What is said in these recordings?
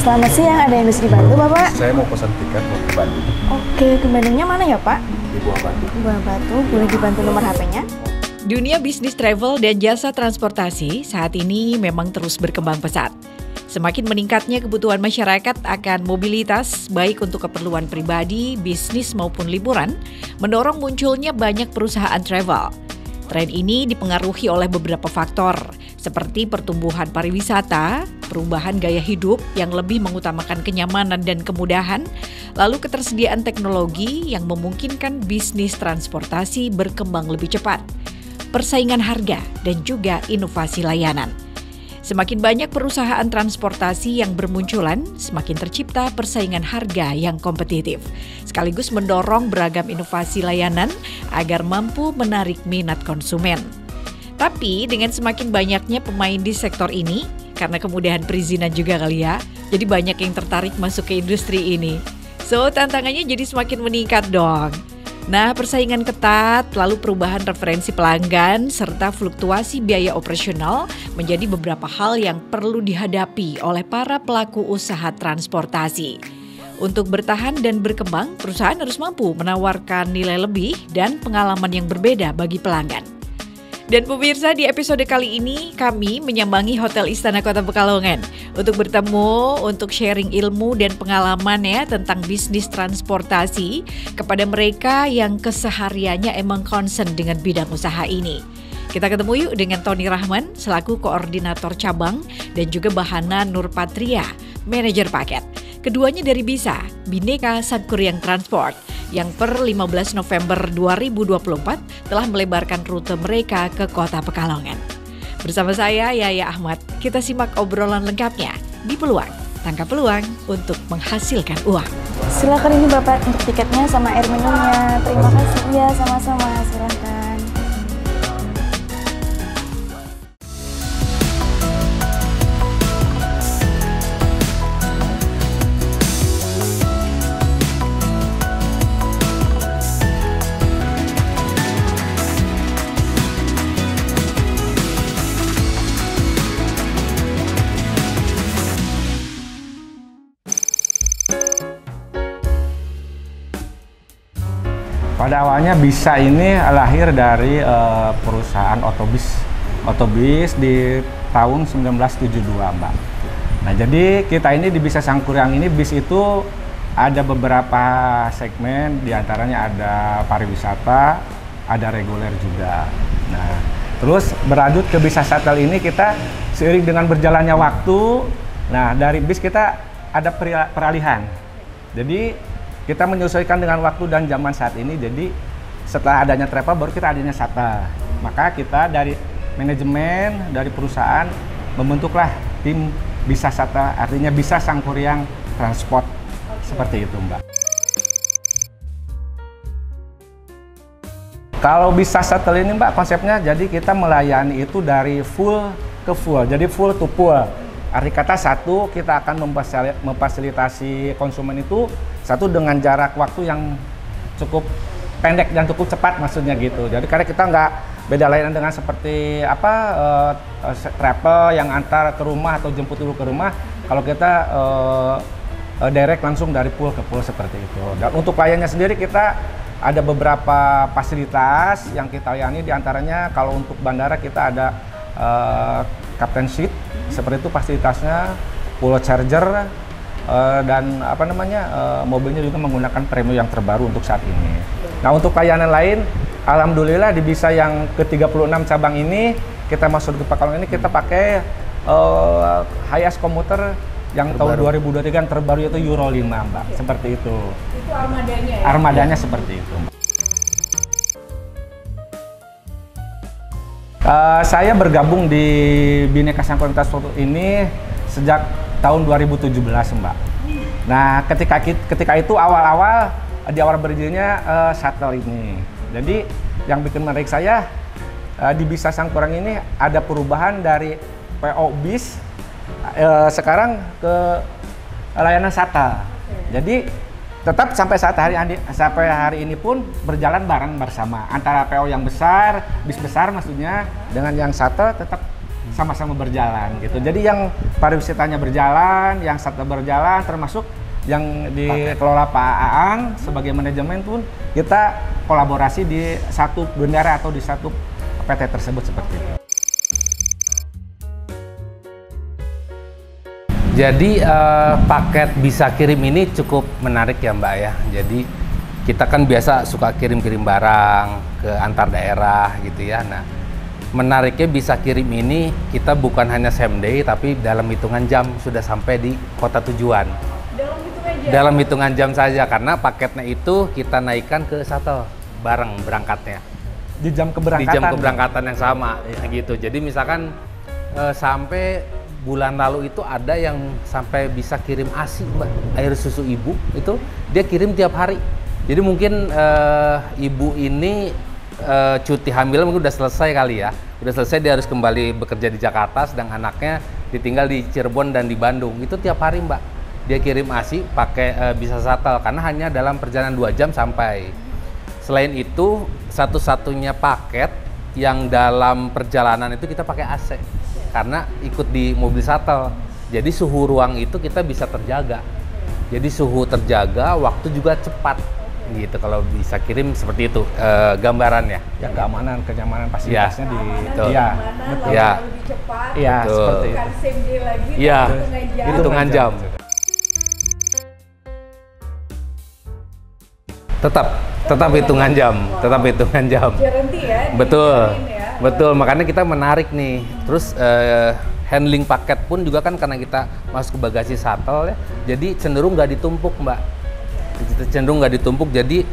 Selamat siang, ada yang bisa dibantu Bapak? Saya mau pesan tiket mau ke Bandung. Oke, ke Bandungnya mana ya Pak? Di Buah Batu. Buah Batu, boleh dibantu nomor HP-nya? Dunia bisnis travel dan jasa transportasi saat ini memang terus berkembang pesat. Semakin meningkatnya kebutuhan masyarakat akan mobilitas, baik untuk keperluan pribadi, bisnis maupun liburan, mendorong munculnya banyak perusahaan travel. Tren ini dipengaruhi oleh beberapa faktor, seperti pertumbuhan pariwisata, perubahan gaya hidup yang lebih mengutamakan kenyamanan dan kemudahan, lalu ketersediaan teknologi yang memungkinkan bisnis transportasi berkembang lebih cepat, persaingan harga, dan juga inovasi layanan. Semakin banyak perusahaan transportasi yang bermunculan, semakin tercipta persaingan harga yang kompetitif, sekaligus mendorong beragam inovasi layanan agar mampu menarik minat konsumen. Tapi dengan semakin banyaknya pemain di sektor ini, karena kemudahan perizinan juga kali ya, jadi banyak yang tertarik masuk ke industri ini. So, tantangannya jadi semakin meningkat dong. Nah, persaingan ketat, lalu perubahan referensi pelanggan, serta fluktuasi biaya operasional menjadi beberapa hal yang perlu dihadapi oleh para pelaku usaha transportasi. Untuk bertahan dan berkembang, perusahaan harus mampu menawarkan nilai lebih dan pengalaman yang berbeda bagi pelanggan. Dan pemirsa, di episode kali ini kami menyambangi Hotel Istana Kota Pekalongan untuk bertemu, untuk sharing ilmu dan pengalaman ya tentang bisnis transportasi kepada mereka yang kesehariannya emang concern dengan bidang usaha ini. Kita ketemu yuk dengan Tony Rahman selaku koordinator cabang dan juga Bahana Nurpatria, manajer paket. Keduanya dari BISA, Bhinneka Sadkuryang Transport, yang per 15 November 2024 telah melebarkan rute mereka ke Kota Pekalongan. Bersama saya, Yaya Ahmad, kita simak obrolan lengkapnya di Peluang. Tangkap peluang untuk menghasilkan uang. Silakan ini Bapak untuk tiketnya sama air minumnya. Terima kasih. Iya, sama-sama. Silakan. Pada awalnya BISA ini lahir dari perusahaan otobis di tahun 1972, Mbak. Nah, jadi kita ini di BISA Sadkuryang ini, bis itu ada beberapa segmen, diantaranya ada pariwisata, ada reguler juga. Nah, terus berlanjut ke BISA Shuttle ini kita seiring dengan berjalannya waktu, nah dari bis kita ada peralihan. Jadi kita menyesuaikan dengan waktu dan zaman saat ini, jadi setelah adanya travel baru kita adanya shuttle. Maka kita dari manajemen, dari perusahaan membentuklah tim BISA Shuttle, artinya BISA Sadkuryang Transport. Seperti itu, Mbak. Kalau BISA Shuttle ini, Mbak, konsepnya jadi kita melayani itu dari full ke full, jadi full to full. Arti kata satu, kita akan memfasilitasi konsumen itu satu dengan jarak waktu yang cukup pendek dan cukup cepat, maksudnya gitu. Jadi karena kita nggak beda layanan dengan seperti travel yang antar ke rumah atau jemput dulu ke rumah. Kalau kita direct langsung dari pool ke pool seperti itu. Dan untuk layannya sendiri kita ada beberapa fasilitas yang kita layani, diantaranya kalau untuk bandara kita ada captain seat. Seperti itu fasilitasnya, full charger, dan mobilnya juga menggunakan premium yang terbaru untuk saat ini. Nah, untuk layanan lain, alhamdulillah di BISA yang ke-36 cabang ini, kita masuk ke Pekalongan ini kita pakai Hiace komuter yang tahun 2023 yang terbaru, yaitu Euro 5, Mbak. Seperti itu. Itu armadanya ya? Armadanya seperti itu, Mbak. Saya bergabung di Bhinneka Sadkuryang Transport ini sejak tahun 2017, Mbak. Nah, ketika itu awal-awal di awal berdirinya shuttle ini. Jadi yang bikin menarik saya di BISA Sadkuryang ini ada perubahan dari PO bis sekarang ke layanan shuttle. Jadi tetap sampai hari ini pun berjalan bareng bersama antara PO yang besar, bis besar maksudnya, dengan yang shuttle tetap sama-sama berjalan gitu. Jadi yang pariwisatanya berjalan, yang shuttle berjalan, termasuk yang dikelola Pak Aang sebagai manajemen pun kita kolaborasi di satu bendara atau di satu PT tersebut seperti itu. Jadi paket bisa kirim ini cukup menarik ya Mbak ya. Jadi kita kan biasa suka kirim-kirim barang ke antar daerah gitu ya. Nah, menariknya bisa kirim ini kita bukan hanya same day tapi dalam hitungan jam sudah sampai di kota tujuan. Dalam hitungan jam saja karena paketnya itu kita naikkan ke shuttle bareng berangkatnya. Di jam keberangkatan. Di jam keberangkatan yang sama gitu. Jadi misalkan sampai bulan lalu itu ada yang sampai bisa kirim ASI Mbak, air susu ibu itu dia kirim tiap hari. Jadi mungkin ibu ini cuti hamil mungkin udah selesai kali ya. Udah selesai dia harus kembali bekerja di Jakarta sedang anaknya ditinggal di Cirebon dan di Bandung. Itu tiap hari Mbak. Dia kirim ASI pakai bisa shuttle karena hanya dalam perjalanan 2 jam sampai. Selain itu satu-satunya paket yang dalam perjalanan itu kita pakai AC. Karena ikut di mobil shuttle, jadi suhu ruang itu kita bisa terjaga. Jadi suhu terjaga, waktu juga cepat, gitu. Kalau bisa kirim seperti itu gambarannya. Ya keamanan, kenyamanan fasilitasnya di. Iya, ya, lebih cepat. Iya, seperti itu. Bukan same day lagi. Iya, hitungan hitungan jam. Tetap hitungan jam, tetap hitungan jam. Guarantee ya. Betul. Ya. Betul, makanya kita menarik nih. Terus handling paket pun juga kan karena kita masuk ke bagasi shuttle ya, jadi cenderung nggak ditumpuk Mbak. Cenderung nggak ditumpuk, jadi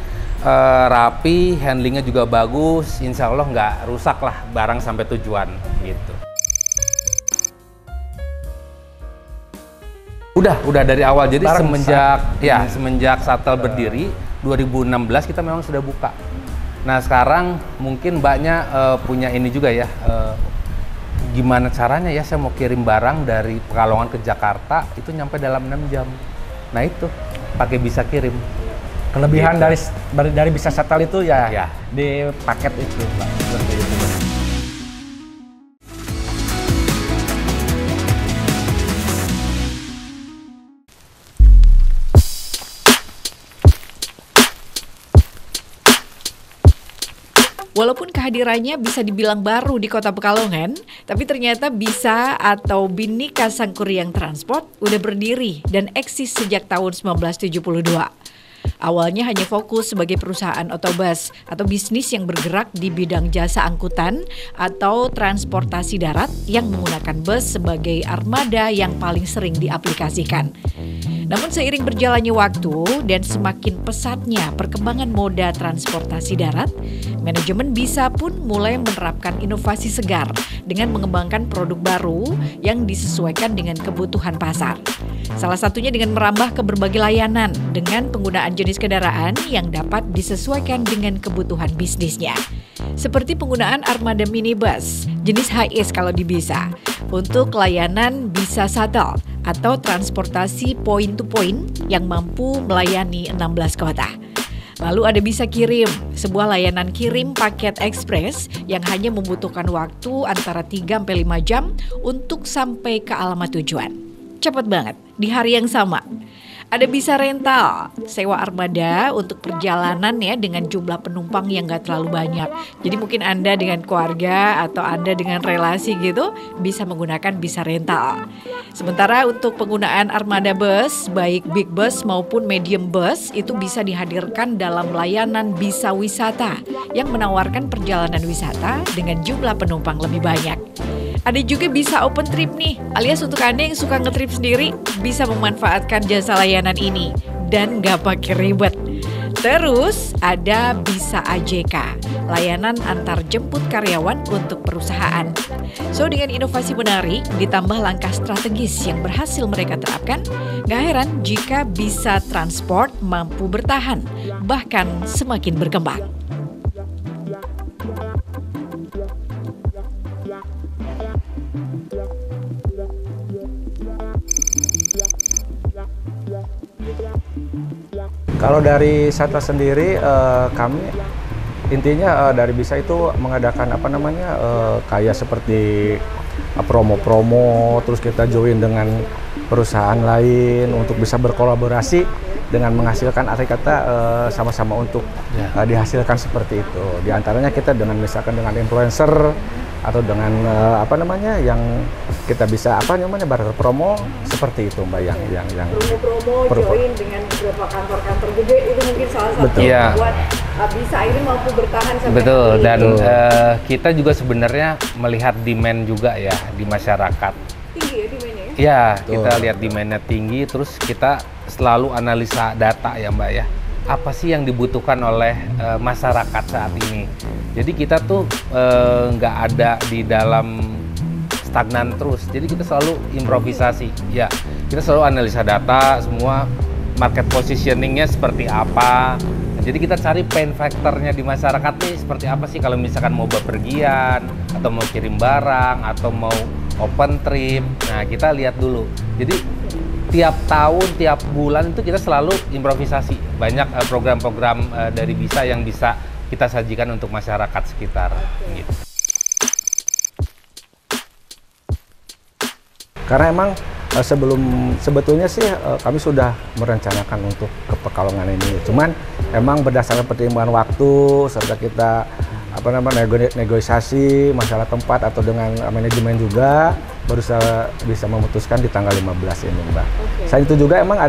rapi, handlingnya juga bagus. Insya Allah nggak rusak lah barang sampai tujuan gitu. Udah dari awal. Jadi semenjak shuttle berdiri 2016 kita memang sudah buka. Nah sekarang mungkin Mbaknya punya ini juga ya, gimana caranya ya saya mau kirim barang dari Pekalongan ke Jakarta itu nyampe dalam 6 jam. Nah itu pakai bisa kirim. Kelebihan gitu. dari bisa shuttle itu ya, Ya. di paket itu Mbak. Seperti itu. Walaupun kehadirannya bisa dibilang baru di Kota Pekalongan, tapi ternyata Bisa atau Bhinneka Sangkuriang Transport udah berdiri dan eksis sejak tahun 1972. Awalnya hanya fokus sebagai perusahaan otobus atau bisnis yang bergerak di bidang jasa angkutan atau transportasi darat yang menggunakan bus sebagai armada yang paling sering diaplikasikan. Namun seiring berjalannya waktu dan semakin pesatnya perkembangan moda transportasi darat, manajemen Bisa pun mulai menerapkan inovasi segar dengan mengembangkan produk baru yang disesuaikan dengan kebutuhan pasar. Salah satunya dengan merambah ke berbagai layanan dengan penggunaan jenis kendaraan yang dapat disesuaikan dengan kebutuhan bisnisnya. Seperti penggunaan armada minibus, jenis HIS kalau di Bisa, untuk layanan Bisa Shuttle atau transportasi point to point yang mampu melayani 16 kota. Lalu ada Bisa Kirim, sebuah layanan kirim paket ekspres yang hanya membutuhkan waktu antara 3-5 jam untuk sampai ke alamat tujuan. Cepat banget, di hari yang sama. Ada Bisa Rental, sewa armada untuk perjalanan ya dengan jumlah penumpang yang gak terlalu banyak. Jadi mungkin Anda dengan keluarga atau Anda dengan relasi gitu bisa menggunakan Bisa Rental. Sementara untuk penggunaan armada bus, baik big bus maupun medium bus itu bisa dihadirkan dalam layanan Bisa Wisata yang menawarkan perjalanan wisata dengan jumlah penumpang lebih banyak. Ada juga Bisa Open Trip nih, alias untuk Anda yang suka ngetrip sendiri bisa memanfaatkan jasa layanan ini dan gak pakai ribet. Terus ada Bisa AJK, layanan antar jemput karyawan untuk perusahaan. So dengan inovasi menarik ditambah langkah strategis yang berhasil mereka terapkan, gak heran jika Bisa Transport mampu bertahan, bahkan semakin berkembang. Kalau dari Satra sendiri, kami intinya dari Bisa itu mengadakan kayak seperti promo-promo, terus kita join dengan perusahaan lain untuk bisa berkolaborasi dengan menghasilkan arti kata sama-sama untuk dihasilkan seperti itu. Di antaranya kita dengan misalkan dengan influencer atau dengan apa namanya yang kita bisa apa namanya barter promo seperti itu Mbak yang promo join dengan beberapa kantor-kantor gede itu mungkin salah satu yang buat bisa ini mampu bertahan sampai betul dan kita juga sebenarnya melihat demand juga ya di masyarakat tinggi ya demandnya ya? Ya kita lihat demandnya tinggi terus kita selalu analisa data ya Mbak ya apa sih yang dibutuhkan oleh masyarakat saat ini. Jadi kita tuh nggak ada di dalam stagnan terus. Jadi kita selalu improvisasi. Ya, kita selalu analisa data, semua market positioningnya seperti apa. Jadi kita cari pain factornya di masyarakat nih seperti apa sih kalau misalkan mau bepergian atau mau kirim barang atau mau open trip. Nah kita lihat dulu. Jadi tiap tahun, tiap bulan itu kita selalu improvisasi. Banyak program-program dari BISA yang bisa kita sajikan untuk masyarakat sekitar. Gitu. Karena emang sebetulnya sih kami sudah merencanakan untuk ke Pekalongan ini. Cuman emang berdasarkan pertimbangan waktu serta kita apa namanya negosiasi masalah tempat atau dengan manajemen juga baru bisa memutuskan di tanggal 15 ini Mbak. Selain itu juga emang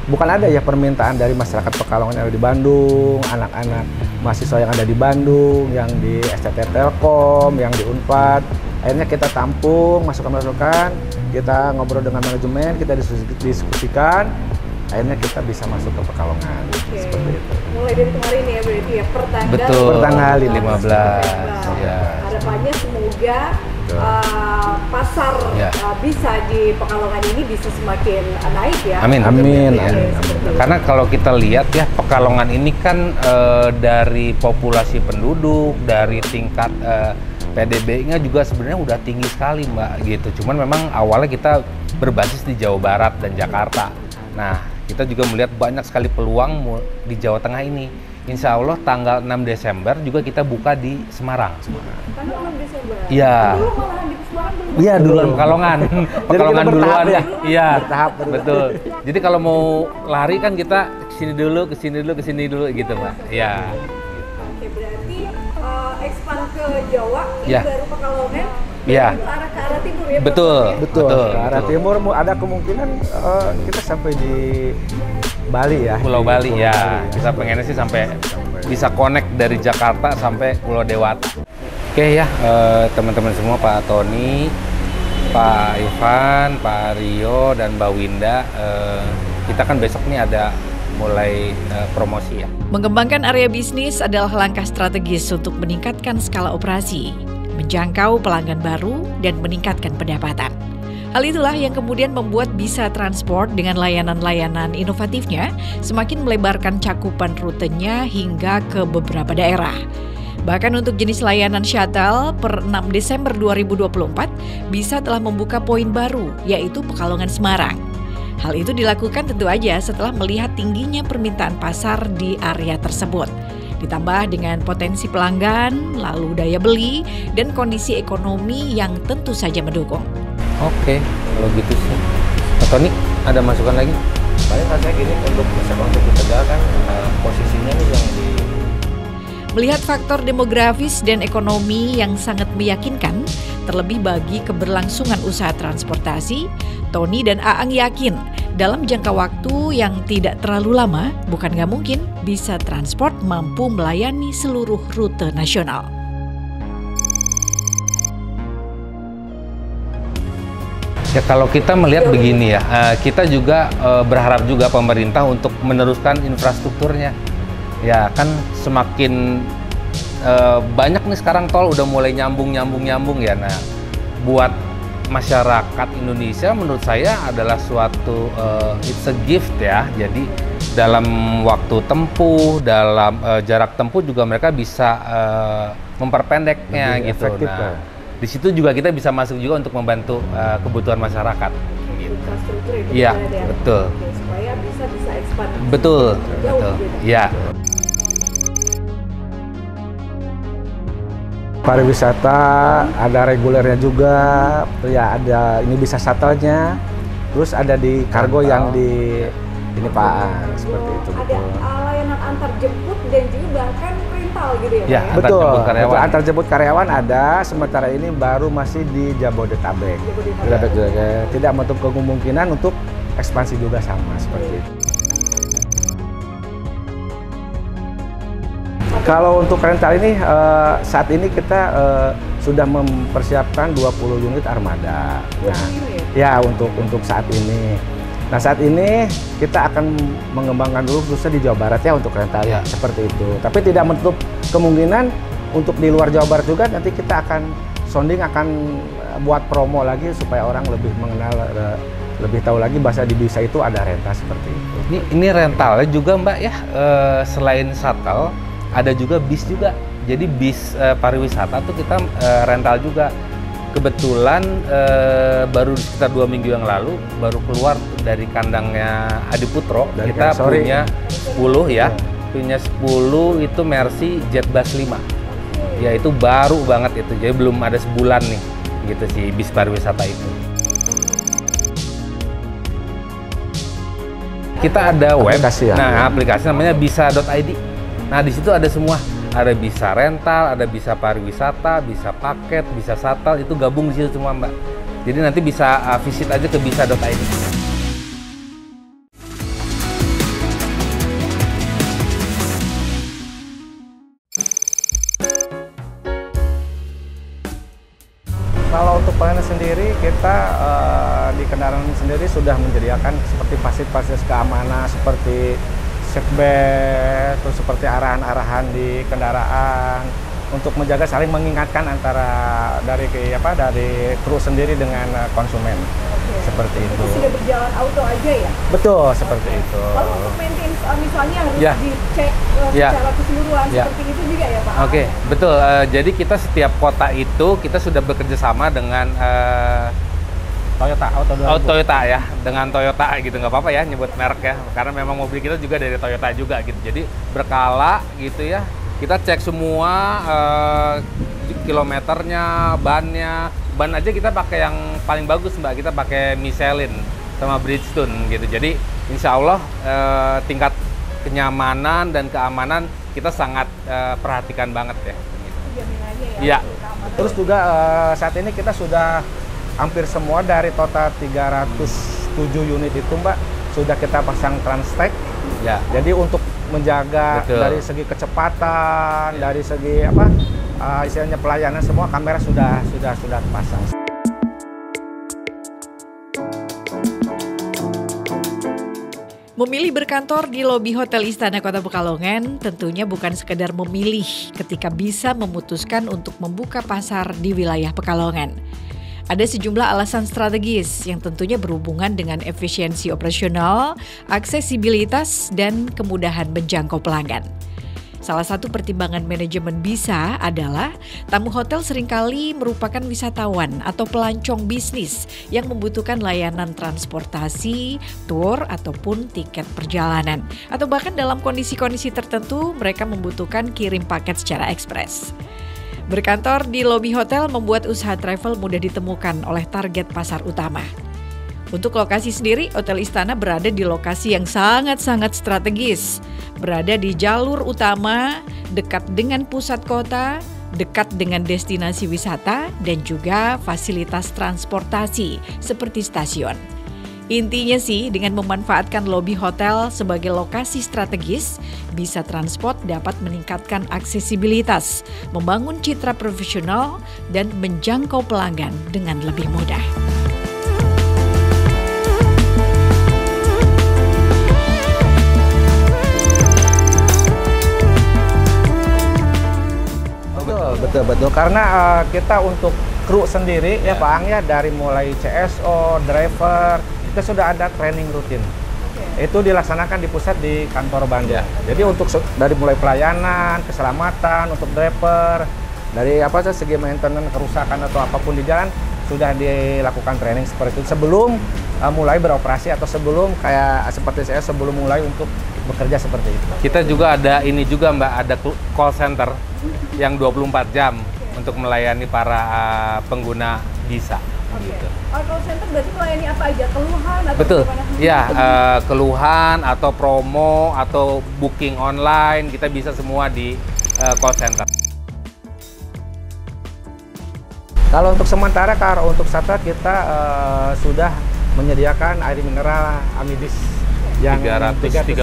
bukan ada ya permintaan dari masyarakat Pekalongan yang ada di Bandung, anak-anak mahasiswa yang ada di Bandung, yang di STT Telkom, yang di Unpad. Akhirnya kita tampung masukan-masukan, kita ngobrol dengan manajemen, kita diskusikan, akhirnya kita bisa masuk ke Pekalongan. Seperti itu. Mulai dari kemarin ya berarti ya Betul. Per tanggal 15. Ya. Harapannya semoga pasar bisa di Pekalongan ini bisa semakin naik ya. Amin. Amin. Karena kalau kita lihat ya Pekalongan ini kan dari populasi penduduk, dari tingkat PDB-nya juga sebenarnya udah tinggi sekali Mbak gitu. Cuman memang awalnya kita berbasis di Jawa Barat dan Jakarta. Nah kita juga melihat banyak sekali peluang di Jawa Tengah ini. Insya Allah tanggal 6 Desember juga kita buka di Semarang. Tanggal 6 Desember? Iya. Dulu malahan di Semarang belum? Iya duluan Pekalongan. Pekalongan duluan ya. Iya. Bertahap. Betul. Jadi kalau mau lari kan kita kesini dulu gitu Mbak. Iya. Oke berarti expand ke Jawa, Ya. baru Pekalongan. Iya. Ke arah timur ya? Betul. Ke arah timur ada kemungkinan kita sampai di Bali ya. Pulau Bali ya. Kita pengennya sih sampai bisa connect dari Jakarta sampai Pulau Dewata. Oke ya, teman-teman semua, Pak Tony, Pak Ivan, Pak Rio, dan Mbak Winda, kita kan besok nih ada mulai promosi ya. Mengembangkan area bisnis adalah langkah strategis untuk meningkatkan skala operasi, menjangkau pelanggan baru, dan meningkatkan pendapatan. Hal itulah yang kemudian membuat BISA Transport dengan layanan-layanan inovatifnya semakin melebarkan cakupan rutenya hingga ke beberapa daerah. Bahkan untuk jenis layanan shuttle, per 6 Desember 2024, BISA telah membuka poin baru, yaitu Pekalongan Semarang. Hal itu dilakukan tentu aja setelah melihat tingginya permintaan pasar di area tersebut. Ditambah dengan potensi pelanggan, lalu daya beli, dan kondisi ekonomi yang tentu saja mendukung. Oke, kalau gitu sih. Pak Tony, ada masukan lagi? Paling saya gini untuk Tegal kan posisinya nih yang di Melihat faktor demografis dan ekonomi yang sangat meyakinkan, terlebih bagi keberlangsungan usaha transportasi, Tony dan Aang yakin dalam jangka waktu yang tidak terlalu lama, bukan nggak mungkin BISA Transport mampu melayani seluruh rute nasional. Ya kalau kita melihat begini ya, kita juga berharap juga pemerintah untuk meneruskan infrastrukturnya. Ya kan semakin banyak nih sekarang tol udah mulai nyambung ya. Nah, buat masyarakat Indonesia menurut saya adalah suatu it's a gift ya. Jadi dalam waktu tempuh, dalam jarak tempuh juga mereka bisa memperpendeknya gitu. Nah, di situ juga kita bisa masuk juga untuk membantu kebutuhan masyarakat. Infrastruktur itu ya, ya. Betul. Oke, supaya bisa expand. Betul. Jauh Betul. gitu. Ya. Pariwisata ada regulernya juga, ya ada ini bisa shuttle-nya, terus ada di kargo yang di ini Pak, seperti itu. Ada layanan antar jemput dan juga bahkan rental gitu ya Pak? Ya, Ya? Betul, karyawan. antar jemput karyawan ada, sementara ini baru masih di Jabodetabek. Tidak menutup kemungkinan untuk ekspansi juga sama seperti itu. Kalau untuk rental ini saat ini kita sudah mempersiapkan 20 unit armada. Nah, ya untuk saat ini. Nah, saat ini kita akan mengembangkan dulu khususnya di Jawa Barat ya untuk rental ya, seperti itu. Tapi tidak menutup kemungkinan untuk di luar Jawa Barat juga nanti kita akan sounding, akan buat promo lagi supaya orang lebih mengenal, lebih tahu lagi bahasa di Bisa itu ada rental seperti itu. Ini rentalnya juga Mbak ya, selain shuttle ada juga bis juga. Jadi bis pariwisata tuh kita rental juga. Kebetulan baru sekitar 2 minggu yang lalu baru keluar dari kandangnya Adi Putro. Kita punya 10 ya, punya 10 itu Mercy Jetbus 5. Ya itu baru banget itu, jadi belum ada sebulan nih gitu sih bis pariwisata itu. Kita ada web, aplikasi ya? Nah aplikasi namanya bisa.id. Nah di situ ada semua. Ada bisa rental, ada bisa pariwisata, bisa paket, bisa shuttle, itu gabung di situ semua Mbak. Jadi nanti bisa visit aja ke bisa.id. Kalau untuk pelayanan sendiri, kita di kendaraan sendiri sudah menyediakan seperti fasilitas keamanan seperti seatbelt, terus seperti arahan-arahan di kendaraan untuk menjaga saling mengingatkan antara dari kru sendiri dengan konsumen. Seperti itu. Sudah berjalan auto aja ya? Betul, seperti itu. Lalu untuk maintenance misalnya harus Ya. dicek Ya. secara keseluruhan Ya. seperti itu juga ya Pak? Oke, betul. Jadi kita setiap kota itu kita sudah bekerja sama dengan Toyota ya, dengan Toyota gitu, nggak apa-apa ya nyebut merek ya, karena memang mobil kita juga dari Toyota juga gitu. Jadi berkala gitu ya, kita cek semua kilometernya, ban aja kita pakai yang paling bagus Mbak, kita pakai Michelin sama Bridgestone gitu. Jadi insya Allah tingkat kenyamanan dan keamanan kita sangat perhatikan banget ya. Jaminannya ya? Iya. Terus juga saat ini kita sudah hampir semua dari total 307 unit itu Mbak sudah kita pasang Transtech. Ya. Jadi untuk menjaga dari segi kecepatan, dari segi istilahnya pelayanan, semua kamera sudah pasang. Memilih berkantor di lobi Hotel Istana Kota Pekalongan tentunya bukan sekedar memilih ketika bisa memutuskan untuk membuka pasar di wilayah Pekalongan. Ada sejumlah alasan strategis yang tentunya berhubungan dengan efisiensi operasional, aksesibilitas, dan kemudahan menjangkau pelanggan. Salah satu pertimbangan manajemen Bisa adalah tamu hotel seringkali merupakan wisatawan atau pelancong bisnis yang membutuhkan layanan transportasi, tour, ataupun tiket perjalanan. Atau bahkan dalam kondisi-kondisi tertentu mereka membutuhkan kirim paket secara ekspres. Berkantor di lobi hotel membuat usaha travel mudah ditemukan oleh target pasar utama. Untuk lokasi sendiri, Hotel Istana berada di lokasi yang sangat-sangat strategis. Berada di jalur utama, dekat dengan pusat kota, dekat dengan destinasi wisata, dan juga fasilitas transportasi seperti stasiun. Intinya sih, dengan memanfaatkan lobi hotel sebagai lokasi strategis, Bisa Transport dapat meningkatkan aksesibilitas, membangun citra profesional, dan menjangkau pelanggan dengan lebih mudah. Betul. Karena kita untuk kru sendiri ya Pak Ang ya, dari mulai CSO, driver, kita sudah ada training rutin. Itu dilaksanakan di pusat di kantor Bandung. Jadi untuk dari mulai pelayanan, keselamatan untuk driver, dari segi maintenance, kerusakan atau apapun di jalan sudah dilakukan training seperti itu sebelum mulai beroperasi atau sebelum seperti saya sebelum mulai untuk bekerja seperti itu. Kita juga ada ini juga Mbak, ada call center yang 24 jam. untuk melayani para pengguna bisa. Gitu. Call center berarti melayani apa aja? Keluhan atau Betul. gimana? Ya, keluhan atau promo atau booking online kita bisa semua di call center. Kalau untuk sementara, untuk SATA kita sudah menyediakan air mineral Amidis yang 330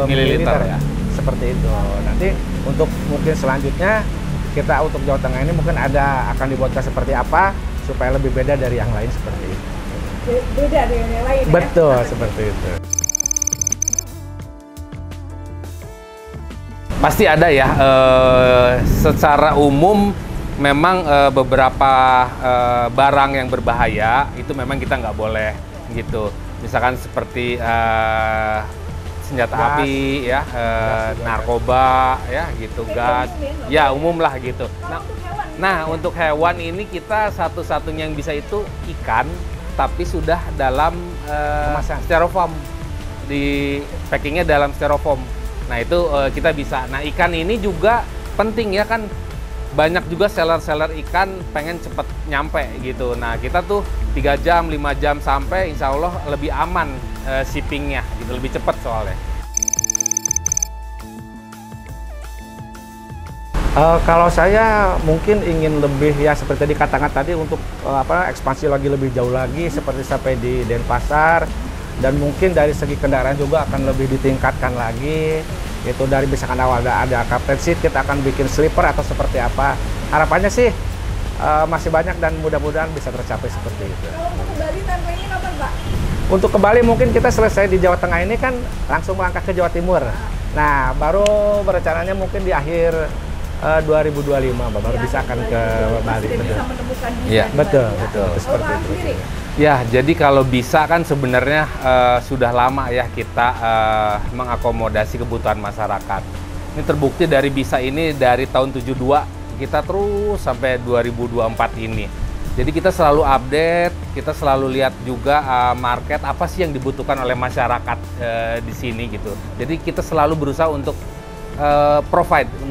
ml ya. Seperti itu. Nanti untuk mungkin selanjutnya kita untuk Jawa Tengah ini mungkin akan dibuatkan seperti apa supaya lebih beda dari yang lain seperti itu. Beda dengan yang lain. Betul, ya? seperti itu. Pasti ada ya. Secara umum memang beberapa barang yang berbahaya itu memang kita nggak boleh gitu. Misalkan seperti senjata api, ya, narkoba, ya gitu, gas, ya umum lah gitu. Nah, untuk hewan ini kita satu-satunya yang bisa itu ikan, tapi sudah dalam styrofoam, di packingnya dalam styrofoam. Nah itu kita bisa. Nah ikan ini juga penting ya kan. Banyak juga seller-seller ikan pengen cepet nyampe gitu. Nah kita tuh 3 jam, 5 jam sampai, insya Allah lebih aman shippingnya gitu, lebih cepat soalnya. Kalau saya mungkin ingin lebih ya seperti dikatakan tadi untuk ekspansi lagi lebih jauh lagi seperti sampai di Denpasar, dan mungkin dari segi kendaraan juga akan lebih ditingkatkan lagi. Itu dari misalkan awal ada captain seat, kita akan bikin sleeper atau seperti apa. Harapannya sih masih banyak dan mudah-mudahan bisa tercapai seperti itu. Kalau untuk ke Bali timeline-nya kapan, Pak? Untuk ke Bali mungkin kita selesai di Jawa Tengah ini kan langsung melangkah ke Jawa Timur. Nah baru berencananya mungkin di akhir 2025 baru bisa akan ke Bali. Bisa menemukan ya, betul. Seperti itu. Ya, jadi kalau bisa kan sebenarnya sudah lama ya kita mengakomodasi kebutuhan masyarakat. Ini terbukti dari bisa ini dari tahun 72 kita terus sampai 2024 ini. Jadi kita selalu update, kita selalu lihat juga market apa sih yang dibutuhkan oleh masyarakat di sini gitu. Jadi kita selalu berusaha untuk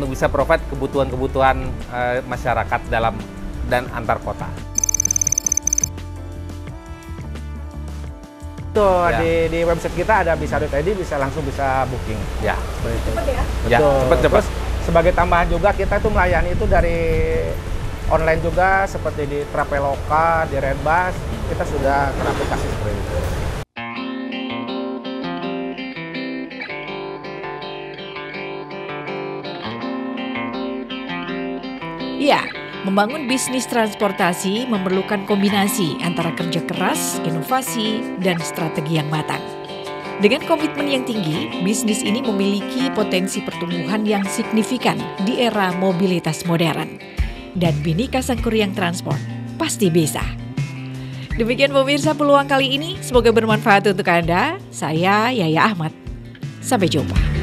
bisa provide kebutuhan-kebutuhan masyarakat dalam dan antar kota. Tuh, ya. di website kita ada bisa.id, langsung bisa booking. Ya. Seperti itu. Cepet ya? Ya, cepet. Terus sebagai tambahan juga kita tuh melayani itu dari online juga seperti di Traveloka, di Redbus, kita sudah teraplikasi seperti itu. Ya, membangun bisnis transportasi memerlukan kombinasi antara kerja keras, inovasi, dan strategi yang matang. Dengan komitmen yang tinggi, bisnis ini memiliki potensi pertumbuhan yang signifikan di era mobilitas modern. Dan Bhinneka Sangkuriang Transport pasti bisa. Demikian pemirsa peluang kali ini, semoga bermanfaat untuk Anda. Saya Yaya Ahmad. Sampai jumpa.